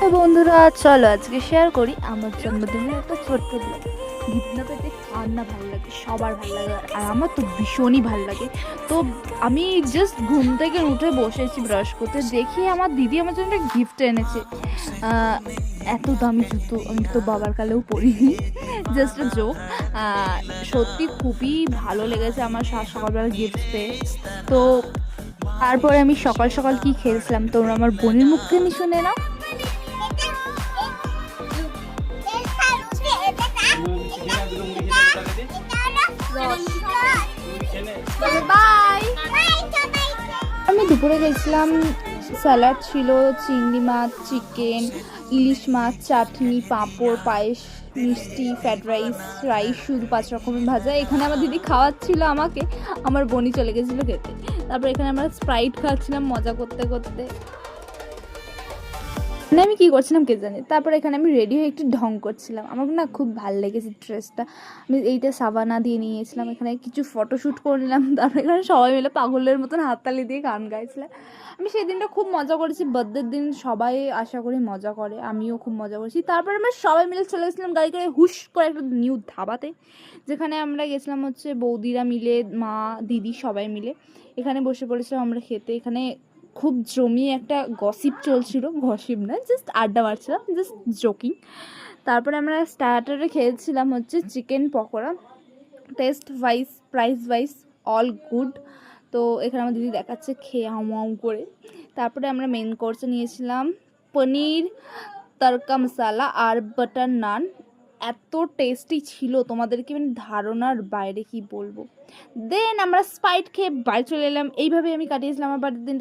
তো বন্ধুরা, চলো আজকে শেয়ার করি আমার জন্মদিনের একটা ছোট্ট ব্লগ। গিফট না পেতে কার না ভালো লাগে, সবার ভালো লাগে, আর আমার তো ভীষণই ভালো লাগে। তো আমি জাস্ট ঘুম থেকে উঠে বসেছি ব্রাশ করতে, দেখি আমার দিদি আমার জন্য একটা গিফট এনেছে। এত দামি জুতো আমি তো বাবার কালেও পরিনি, জাস্ট জোক। সত্যি খুবই ভালো লেগেছে আমার সকালবেলা গিফট পেয়ে। তো তারপরে আমি সকাল সকাল কি খেয়েছিলাম তোমরা আমার বোনের মুখ থেকে শুনে নাও। বাই। আমি দুপুরে গেছিলাম, স্যালাড ছিল, চিংড়ি মাছ, চিকেন, ইলিশ মাছ, চাটনি, পাঁপড়, পায়েস, মিষ্টি, ফ্রাইড রাইস, রাইস শুধু 5 রকমের ভাজা। এখানে আমার দিদি খাওয়াচ্ছিল আমাকে, আমার বোনই চলে গেছিলো খেতে। তারপর এখানে আমরা স্প্রাইট খাচ্ছিলাম মজা করতে করতে। মানে আমি কী করছিলাম কে জানে। তারপর এখানে আমি রেডি হয়ে একটু ঢং করছিলাম, আমার না খুব ভালো লেগেছে ড্রেসটা। আমি এইটা সাবানা দিয়ে নিয়েছিলাম, এখানে কিছু ফটোশ্যুট করলাম। তারপর এখানে সবাই মিলে পাগলের মতন হাততালি দিয়ে গান গাইছিলাম। আমি সেই দিনটা খুব মজা করেছি, বার্থডের দিন সবাই আশা করি মজা করে, আমিও খুব মজা করেছি। তারপর আমরা সবাই মিলে চলে গেছিলাম গাড়ি করে হুশ করে একটা নিউ ধাবাতে, যেখানে আমরা গেছিলাম হচ্ছে বৌদিরা মিলে, মা, দিদি সবাই মিলে। এখানে বসে পড়েছিলাম আমরা খেতে। এখানে খুব জমিয়ে একটা গসিপ চলছিল, গসিপ না, জাস্ট আড্ডা মারছিলাম, জাস্ট জোকিং। তারপরে আমরা স্টার্টারে খেয়েছিলাম হচ্ছে chicken pakora. Taste wise, price wise all good. তো এখানে আমার দিদি দেখাচ্ছে খেয়ে হাম হাম করে। তারপরে আমরা মেন কোর্সে নিয়েছিলাম পনির তড়কা মশালা আর বাটার নান। এত টেস্টি ছিল, তোমাদেরকে মানে ধারণার বাইরে, কি বলবো। দেন আমরা স্প্রাইট খেয়ে বাড়ি চলে এলাম। এইভাবে আমি কাটিয়েছিলাম আমার বাড়ির দিন।